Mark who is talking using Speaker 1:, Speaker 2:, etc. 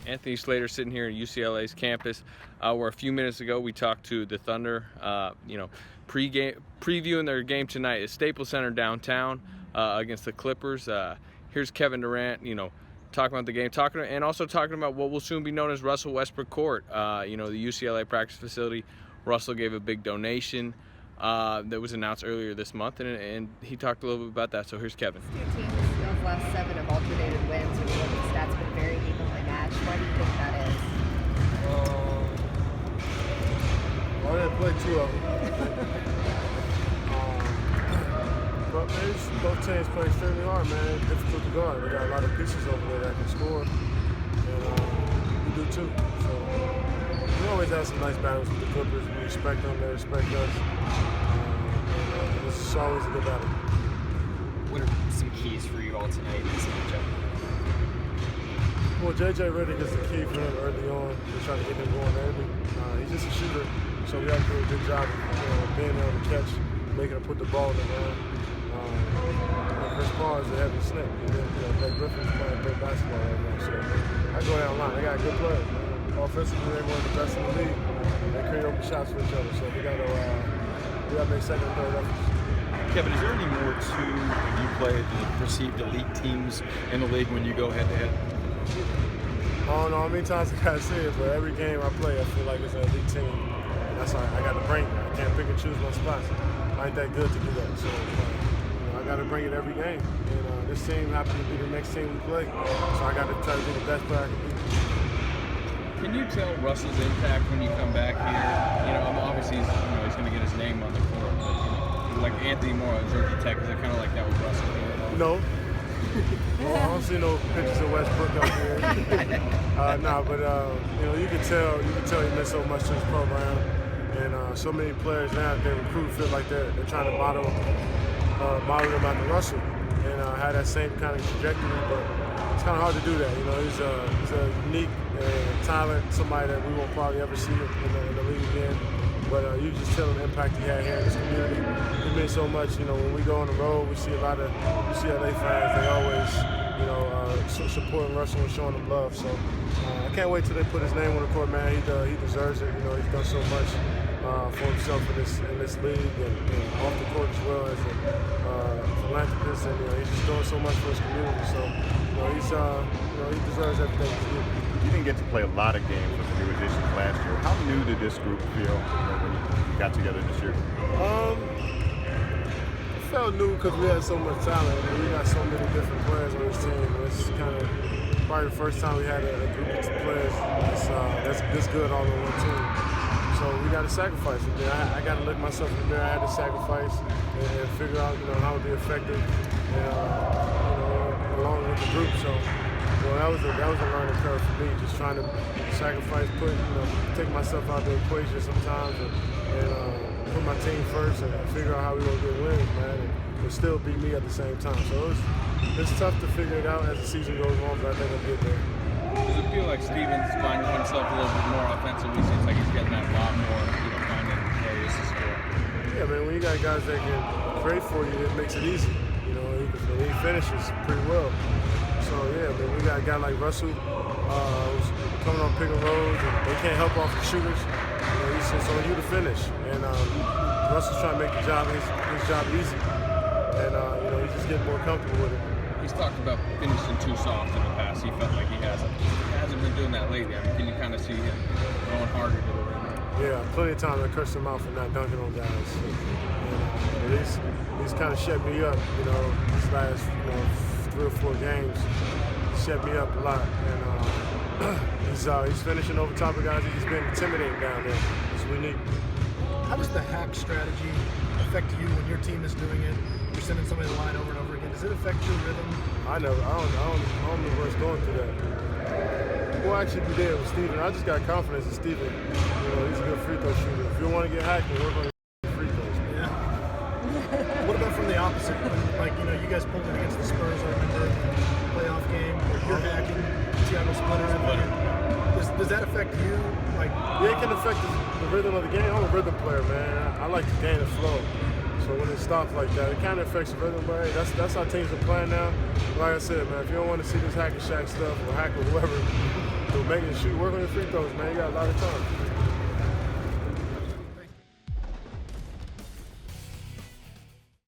Speaker 1: Anthony Slater sitting here at UCLA's campus, where a few minutes ago we talked to the Thunder, previewing their game tonight at Staples Center downtown against the Clippers. Here's Kevin Durant, talking about the game, and also talking about what will soon be known as Russell Westbrook Court, the UCLA practice facility. Russell gave a big donation that was announced earlier this month, and he talked a little bit about that. So here's Kevin.
Speaker 2: Two teams of last 7 have alternated wins, which the stats been very evenly matched. Why do you think that is?
Speaker 3: I didn't play 2 of them. But man, both teams play extremely hard, man. It's difficult to guard. We got a lot of pieces over there that can score, and we do too. So we always have some nice battles with the Clippers. We respect them, they respect us. It's always a good battle.
Speaker 4: What are some keys for you all tonight in this matchup?
Speaker 3: Well, JJ Redick is the key for him early on. We try to get him going early. He's just a shooter, so we have to do a good job of being able to catch, making him put the ball in the ground. Chris Paul is a heavy snake. Blake Griffin's playing great basketball right now, so I go down the line. They got good players, man. Offensively, they're one of the best in the league. They create open shots for each other, so we got to make second and third efforts.
Speaker 5: Kevin, is there any more to when you play the perceived elite teams in the league when you go head-to-head?
Speaker 3: I don't know how many times I gotta say it, but every game I play, I feel like it's an elite team. And that's why I got to bring it. I can't pick and choose my spots. I ain't that good to do that, so I got to bring it every game. And this team happens to be the next team we play, so I got to try to be the best player I can be.
Speaker 1: Can you tell Russell's impact when you come back here? Obviously he's going to get his name on the court, but like Anthony Moore at Georgia Tech, is it kind of like that with Russell here?
Speaker 3: No. I don't see no pictures of Westbrook up here. But you can tell he meant so much to his program, and so many players now that they recruit feel like they're trying to model him after Russell, and have that same kind of trajectory. But it's kind of hard to do that. He's a unique talent, somebody that we won't probably ever see in the league again. But you just tell the impact he had here in this community. It means so much. When we go on the road, we see a lot of UCLA fans. They always, supporting Russell and showing him love. So I can't wait till they put his name on the court, man. He deserves it. He's done so much for himself in this league and off the court as well as a philanthropist. And he's just doing so much for his community. So he deserves everything he's doing.
Speaker 5: You didn't get to play a lot of games with the new additions last year. How new did this group feel when you got together this year?
Speaker 3: It felt new because we had so much talent. We got so many different players on this team. It's kind of probably the first time we had a group of players that's this good all on one team. So we got to sacrifice it. I got to look myself in the mirror. I had to sacrifice and figure out how to be effective along with the group. So that was a learning curve for me, just trying to sacrifice, take myself out of the equation sometimes, and put my team first and figure out how we gonna get wins, man, and still beat me at the same time. So it's tough to figure it out as the season goes on, but I think I'll get there.
Speaker 1: Does it feel like Stevens finding himself a little bit more offensively? Seems like he's getting that a lot more, finding areas to score.
Speaker 3: Yeah, man, when you got guys that can create for you, it makes it easy. He finishes pretty well. So yeah, we got a guy like Russell who's coming on pick and rolls, and they can't help off the shooters. It's on you to finish, and Russell's trying to make his job easy, and he's just getting more comfortable with it.
Speaker 1: He's talked about finishing too soft in the past. He felt like he hasn't been doing that lately. Can you kind of see him going harder to the rim?
Speaker 3: Yeah, plenty of times I cursed him out for not dunking on guys. And he's kind of shut me up, these last 3 or 4 games. Shut me up a lot, and he's finishing over top of guys. He's been intimidating down there. It's unique.
Speaker 6: How does the hack strategy affect you when your team is doing it? You're sending somebody to the line over and over again. Does it affect your rhythm?
Speaker 3: I don't know what's going through that. Well, actually, we did with Steven. I just got confidence in Steven. He's a good free throw shooter. If you want to get hacked, then work on your free throws.
Speaker 6: Yeah. What about from the opposite? When, you guys pulled it against the Spurs, I remember, playoff game, where you're hacking, Thiago Splitter. Does that affect you?
Speaker 3: Yeah, it can affect the rhythm of the game. I'm a rhythm player, man. I like to gain the flow. So when it stops like that, it kind of affects the rhythm. But hey, that's how teams are playing now. Like I said, man, if you don't want to see this hack and shack stuff or hack or whoever, So work on your free throws, man. You got a lot of time.